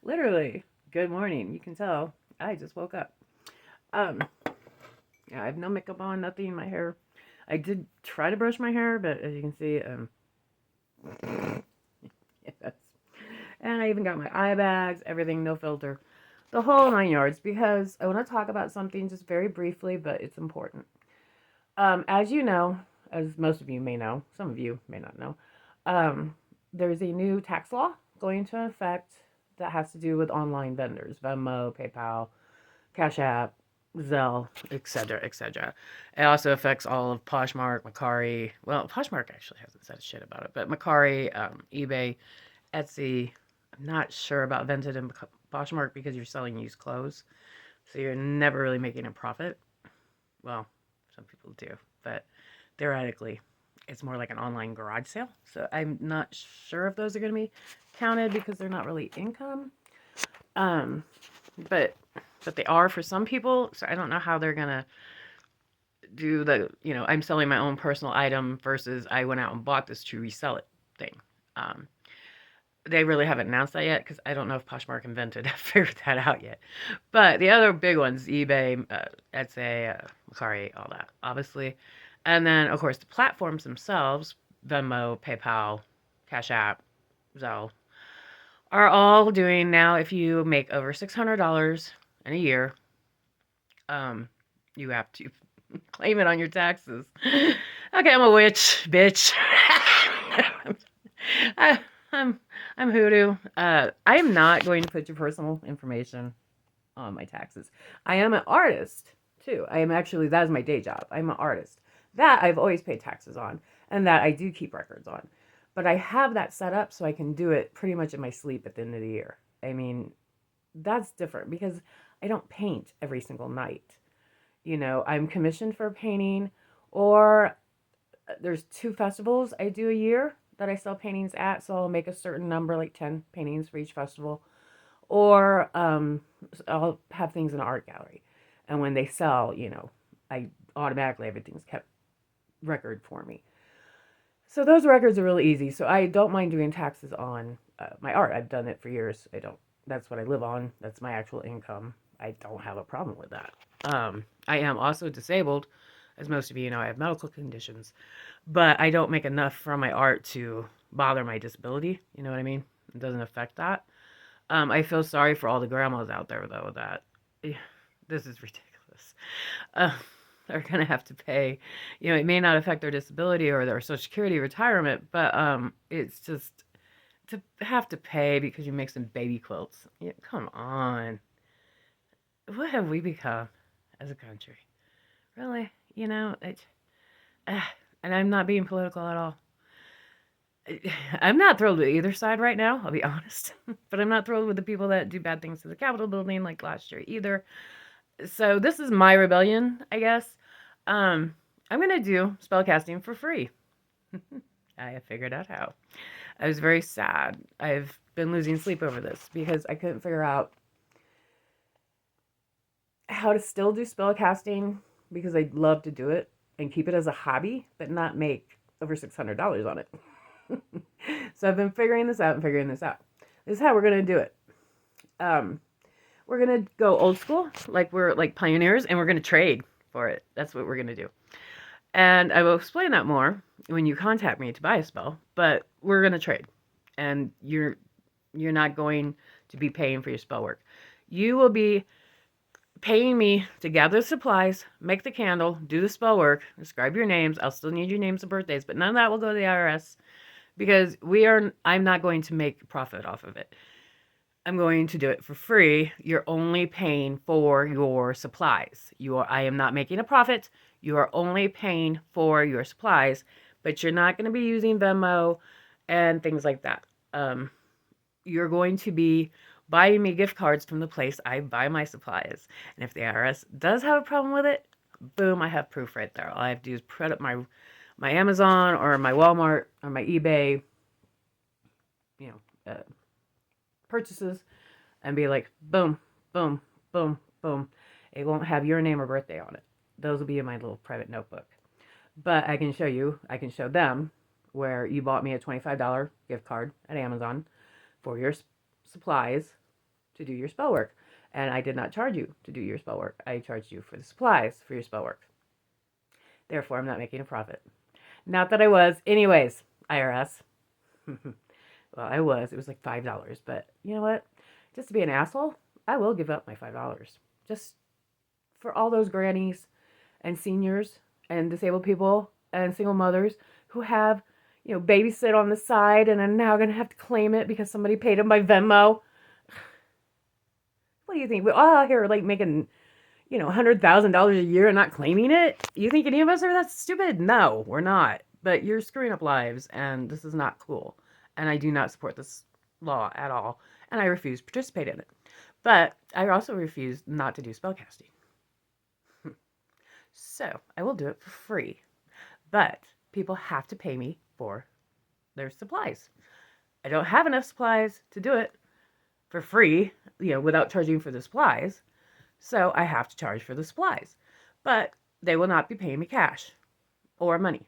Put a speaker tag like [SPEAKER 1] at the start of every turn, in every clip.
[SPEAKER 1] Literally, good morning. You can tell I just woke up. Um, yeah, I have no makeup on, nothing in my hair. I did try to brush my hair, but as you can see, yes. And I even got my eye bags, everything, no filter, the whole 9 yards. Because I want to talk about something just very briefly, but it's important. As you know, as most of you may know, some of you may not know, um, there's a new tax law going into effect that has to do with online vendors, Venmo, PayPal, Cash App, Zelle, etc., etc. It also affects all of Poshmark, Macari. Well, Poshmark actually hasn't said shit about it, but Macari, eBay, Etsy. I'm not sure about Vinted and Poshmark because you're selling used clothes, so you're never really making a profit. Well, some people do, but theoretically, it's more like an online garage sale. So I'm not sure if those are going to be counted because they're not really income. Um, but they are for some people. So I don't know how they're gonna do I'm selling my own personal item versus I went out and bought this to resell it thing. Um, they really haven't announced that yet because I don't know if Poshmark invented figured that out yet. But the other big ones, eBay, Etsy, Macari, all that, obviously. And then, of course, the platforms themselves, Venmo, PayPal, Cash App, Zelle, are all doing now if you make over $600 in a year, um, you have to claim it on your taxes. Okay, I'm a witch, bitch. I, I'm I'm Hoodoo. I am not going to put your personal information on my taxes. I am an artist too. I am actually that is my day job. I'm an artist. That I've always paid taxes on, and that I do keep records on. But I have that set up so I can do it pretty much in my sleep at the end of the year. I mean, that's different because I don't paint every single night. I'm commissioned for painting, or there's 2 festivals I do a year that I sell paintings at, so I'll make a certain number, like 10 paintings for each festival, or I'll have things in an art gallery, and when they sell, I automatically everything's kept record for me. So those records are really easy. So I don't mind doing taxes on my art. I've done it for years. I don't. That's what I live on. That's my actual income. I don't have a problem with that. I am also disabled, as most of you know. I have medical conditions, but I don't make enough from my art to bother my disability. You know what I mean? It doesn't affect that. I feel sorry for all the grandmas out there though that this is ridiculous. Uh, they're gonna have to pay. It may not affect their disability or their Social Security retirement, but it's just to have to pay because you make some baby quilts. Yeah, come on, what have we become as a country? Really, uh, and I'm not being political at all. I'm not thrilled with either side right now, I'll be honest. But I'm not thrilled with the people that do bad things to the Capitol building like last year either. So this is my rebellion, I guess. Um, I'm gonna do spellcasting for free. I have figured out how. I was very sad. I've been losing sleep over this because I couldn't figure out how to still do spellcasting because I'd love to do it and keep it as a hobby, but not make over $600 on it. So I've been figuring this out and figuring this out. This is how we're gonna do it. Um, we're gonna go old school, like we're like pioneers, and we're gonna trade for it. That's what we're gonna do. And I will explain that more when you contact me to buy a spell. But we're gonna trade, and you're not going to be paying for your spell work. You will be paying me to gather the supplies, make the candle, do the spell work, describe your names. I'll still need your names and birthdays, but none of that will go to the IRS because I'm not going to make profit off of it. I'm going to do it for free. You're only paying for your supplies. I am not making a profit. You are only paying for your supplies, but you're not going to be using Venmo and things like that. You're going to be buying me gift cards from the place I buy my supplies. And if the IRS does have a problem with it, boom, I have proof right there. All I have to do is put up my Amazon or my Walmart or my eBay, you know, purchases and be like, boom, boom, boom, boom. It won't have your name or birthday on it. Those will be in my little private notebook. But I can show them where you bought me a $25 gift card at Amazon for your supplies to do your spell work. And I did not charge you to do your spell work. I charged you for the supplies for your spell work. Therefore, I'm not making a profit. Not that I was. Anyways, IRS. Well, I was. It was like $5. But you know what? Just to be an asshole, I will give up my $5. Just for all those grannies and seniors and disabled people and single mothers who have, babysit on the side and are now going to have to claim it because somebody paid them by Venmo. What do you think? We're all out here like making, $100,000 a year and not claiming it? You think any of us are that stupid? No, we're not. But you're screwing up lives, and this is not cool. And I do not support this law at all, and I refuse to participate in it. But I also refuse not to do spellcasting. So I will do it for free. But people have to pay me for their supplies. I don't have enough supplies to do it for free, without charging for the supplies. So I have to charge for the supplies. But they will not be paying me cash or money.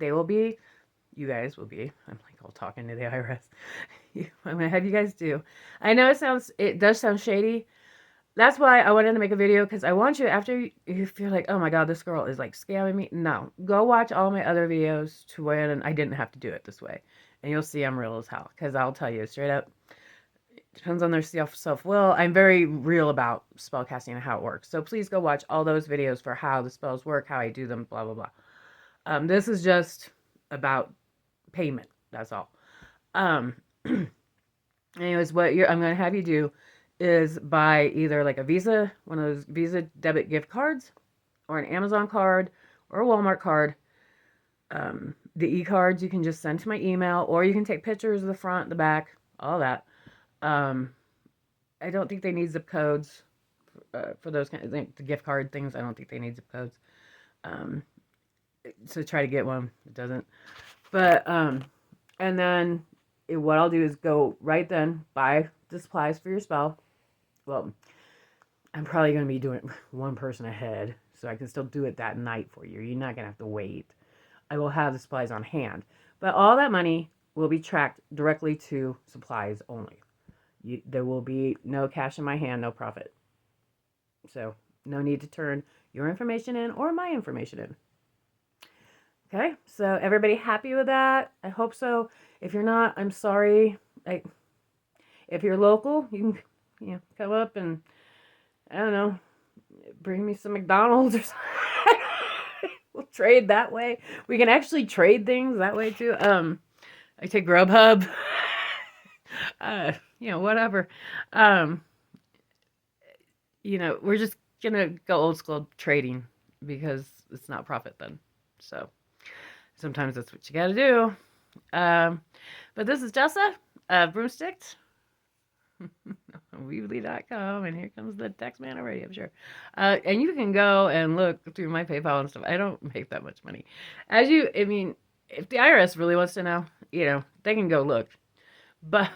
[SPEAKER 1] You guys will be, I'm like all talking to the IRS. I'm going to have you guys do. I know it does sound shady. That's why I wanted to make a video, because I want you, after you feel like, oh my God, this girl is like scamming me. No, go watch all my other videos to when I didn't have to do it this way. And you'll see I'm real as hell, because I'll tell you straight up, it depends on their self-will. I'm very real about spellcasting and how it works. So please go watch all those videos for how the spells work, how I do them, blah, blah, blah. This is just about payment. That's all. Anyways, what I'm going to have you do is buy either like a Visa, one of those Visa debit gift cards, or an Amazon card, or a Walmart card. The e-cards you can just send to my email, or you can take pictures of the front, the back, all that. I don't think they need zip codes for those kind of things, the gift card things. I don't think they need zip codes. So try to get one. It doesn't. But, and then what I'll do is go right then, buy the supplies for your spell. Well, I'm probably going to be doing one person ahead, so I can still do it that night for you. You're not going to have to wait. I will have the supplies on hand. But all that money will be tracked directly to supplies only. There will be no cash in my hand, no profit. So no need to turn your information in or my information in. Okay, so everybody happy with that? I hope so. If you're not, I'm sorry. If you're local, you can come up and, I don't know, bring me some McDonald's or something. We'll trade that way. We can actually trade things that way too. I take Grubhub. Whatever. We're just gonna go old school trading because it's not profit then. So sometimes that's what you gotta do. But this is Jessa, Broomsticked. Weebly.com, and here comes the text man already, I'm sure. And you can go and look through my PayPal and stuff. I don't make that much money. If the IRS really wants to know, they can go look. But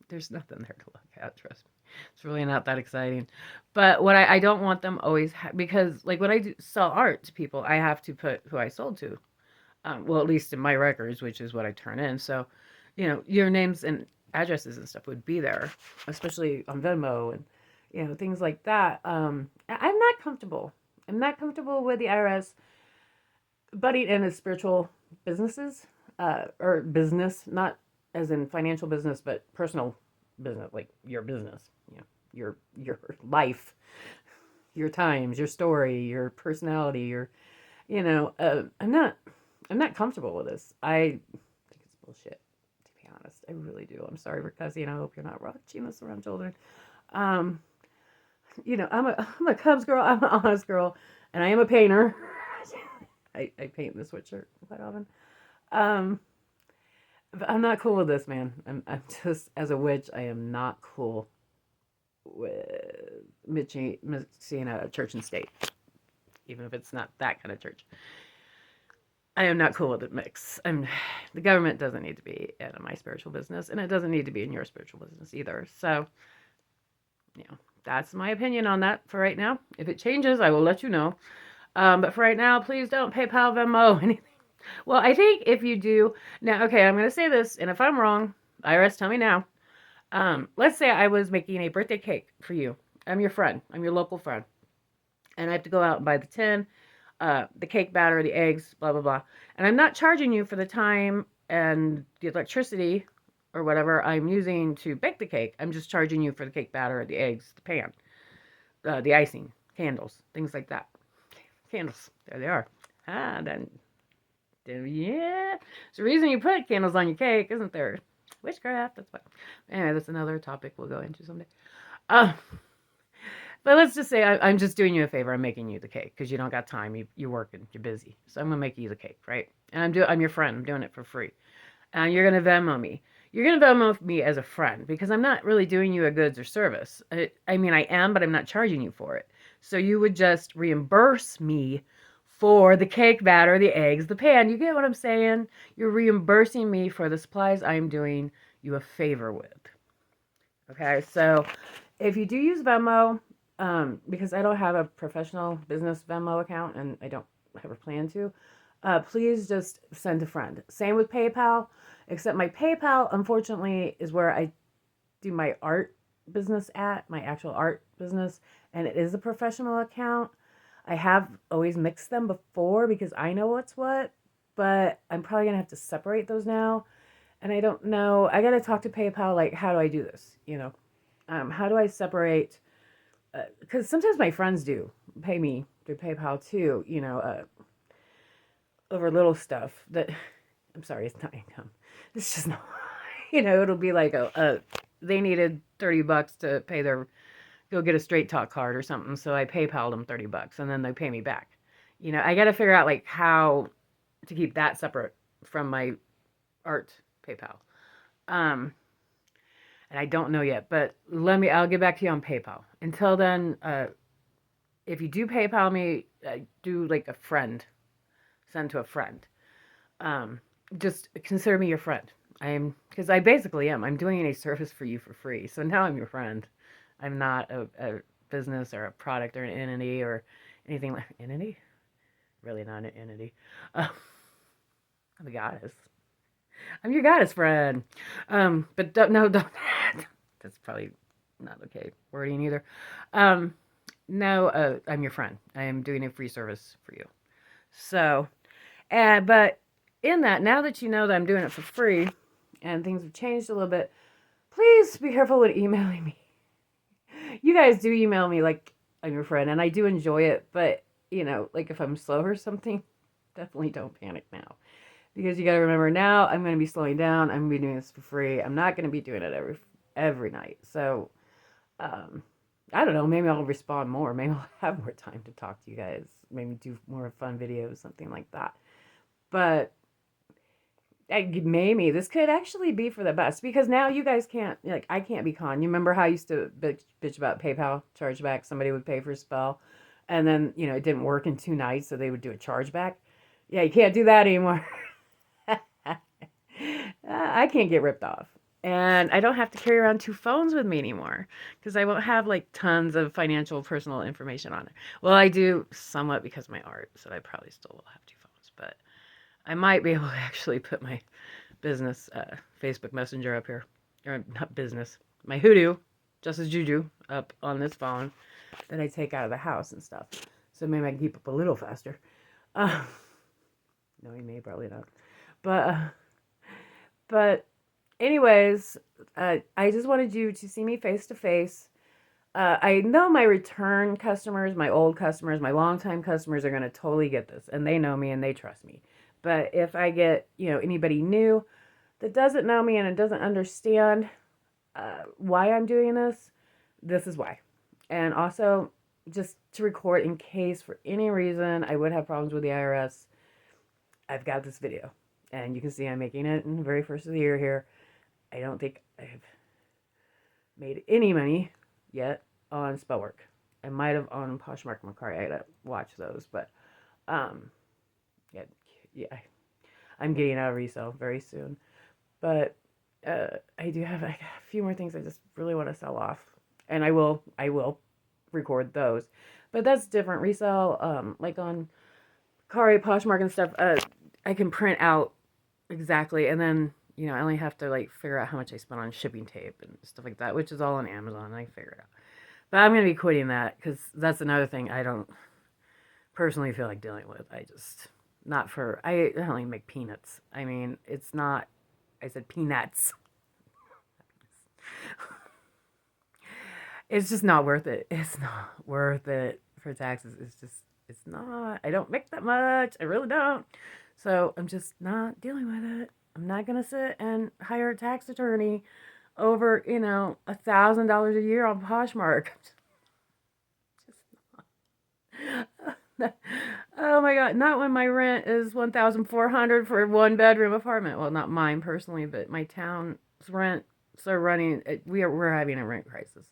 [SPEAKER 1] there's nothing there to look at, trust me. It's really not that exciting. But what I don't want them always, because like when I sell art to people, I have to put who I sold to. Well, at least in my records, which is what I turn in. So, your names and addresses and stuff would be there, especially on Venmo and, things like that. I'm not comfortable. I'm not comfortable with the IRS butting in as spiritual businesses, or business, not as in financial business, but personal business, like your business, your life, your times, your story, your personality, I'm not comfortable with this. I think it's bullshit, to be honest. I really do. I'm sorry for cussing. I hope you're not watching this around children. I'm a Cubs girl. I'm an honest girl, and I am a painter. I paint the sweatshirt quite often. But I'm not cool with this, man. I'm just, as a witch, I am not cool with mixing a church and state, even if it's not that kind of church. I am not cool with the mix. The government doesn't need to be in my spiritual business, and it doesn't need to be in your spiritual business either. So, that's my opinion on that for right now. If it changes, I will let you know. But for right now, please don't PayPal, Venmo, anything. Well, I think if you do now, okay, I'm going to say this, and if I'm wrong, IRS, tell me now. Let's say I was making a birthday cake for you. I'm your friend. I'm your local friend. And I have to go out and buy the tin, the cake batter, the eggs, blah, blah, blah. And I'm not charging you for the time and the electricity or whatever I'm using to bake the cake. I'm just charging you for the cake batter, the eggs, the pan, the icing, candles, things like that. Candles. There they are. Then yeah. There's a reason you put candles on your cake, isn't there? Witchcraft, that's what. Anyway, that's another topic we'll go into someday. Uh, but let's just say I'm just doing you a favor. I'm making you the cake because you don't got time. You're working. You're busy. So I'm going to make you the cake, right? And I'm your friend. I'm doing it for free. And you're going to Venmo me. You're going to Venmo me as a friend because I'm not really doing you a goods or service. I mean, I am, but I'm not charging you for it. So you would just reimburse me for the cake batter, the eggs, the pan. You get what I'm saying? You're reimbursing me for the supplies I'm doing you a favor with. Okay, so if you do use Venmo, because I don't have a professional business Venmo account and I don't have a plan to, please just send a friend. Same with PayPal, except my PayPal, unfortunately, is where I do my art business at, my actual art business, and it is a professional account. I have always mixed them before because I know what's what, but I'm probably going to have to separate those now. And I don't know. I got to talk to PayPal, like, how do I do this? How do I separate? Because sometimes my friends do pay me through PayPal too, over little stuff that, I'm sorry, it's not income. It's just not, it'll be like they needed $30 to pay go get a Straight Talk card or something. So I PayPal'd them $30 and then they pay me back. I got to figure out like how to keep that separate from my art PayPal. And I don't know yet, but I'll get back to you on PayPal. Until then, if you do PayPal me, do like a friend, send to a friend. Just consider me your friend. Because I basically am. I'm doing a service for you for free. So now I'm your friend. I'm not a business or a product or an entity or anything like entity. Really not an entity. I'm a goddess. I'm your goddess friend. But don't. That's probably not okay wording either. No, I'm your friend. I am doing a free service for you. So, but in that, now that you know that I'm doing it for free and things have changed a little bit, please be careful with emailing me. You guys do email me like I'm your friend, and I do enjoy it, but, like if I'm slow or something, definitely don't panic now. Because you got to remember, now I'm going to be slowing down. I'm going to be doing this for free. I'm not going to be doing it every night. So, I don't know. Maybe I'll respond more. Maybe I'll have more time to talk to you guys. Maybe do more fun videos, something like that. But maybe this could actually be for the best because now you guys can't, like, I can't be con. You remember how I used to bitch about PayPal chargeback? Somebody would pay for a spell and then, it didn't work in 2 nights, so they would do a chargeback. Yeah, you can't do that anymore. I can't get ripped off. And I don't have to carry around 2 phones with me anymore because I won't have like tons of financial personal information on it. Well, I do somewhat because of my art, so I probably still will have 2 phones, but I might be able to actually put my business Facebook Messenger up here. Or not business, my Hoodoo, Jessa's Juju, up on this phone that I take out of the house and stuff. So maybe I can keep up a little faster. No, he may, probably not. But anyways, I just wanted you to see me face to face. I know my return customers, my old customers, my longtime customers are going to totally get this, and they know me and they trust me. But if I get, anybody new that doesn't know me and it doesn't understand why I'm doing this is why. And also, just to record in case for any reason I would have problems with the IRS, I've got this video. And you can see I'm making it in the very first of the year here. I don't think I've made any money yet on spell work. I might have on Poshmark Macari. I gotta watch those, but yeah, I'm getting out of resale very soon. But I do have a few more things I just really want to sell off, and I will record those. But that's different resale. Like on Macari, Poshmark, and stuff. I can print out exactly, and then You know, I only have to like figure out how much I spent on shipping tape and stuff like that, which is all on Amazon. And I figure it out. But I'm going to be quitting that because that's another thing I don't personally feel like dealing with. I just, not for, I don't even make peanuts. I mean, it's not, I said peanuts. It's just not worth it. It's not worth it for taxes. It's just, it's not. I don't make that much. I really don't. So I'm just not dealing with it. I'm not going to sit and hire a tax attorney over, you know, $1,000 a year on Poshmark. Oh my God, not when my rent is 1,400 for a one bedroom apartment. Well, not mine personally, but my town's rents are running. We're having a rent crisis.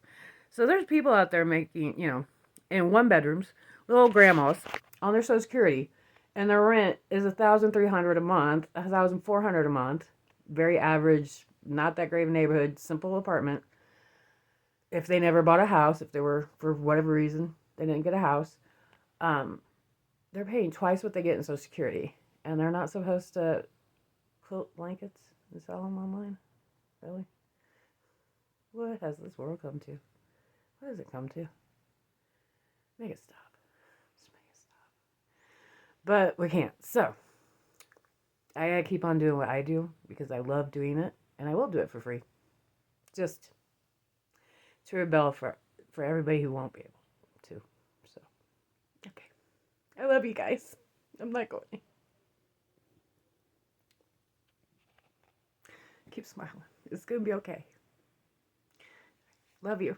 [SPEAKER 1] So there's people out there making, you know, in one bedrooms, little grandmas on their Social Security, and their rent is 1,300 a month, 1,400 a month. Very average, not that great of a neighborhood, simple apartment. If they never bought a house, if they were for whatever reason they didn't get a house, um, they're paying twice what they get in Social Security, and they're not supposed to quilt blankets and sell them online. Really? What has this world come to? What does it come to? Make it stop. Just make it stop. But we can't. So I gotta keep on doing what I do because I love doing it, and I will do it for free. Just to rebel for everybody who won't be able to. So okay. I love you guys. I'm not going. Keep smiling. It's gonna be okay. Love you.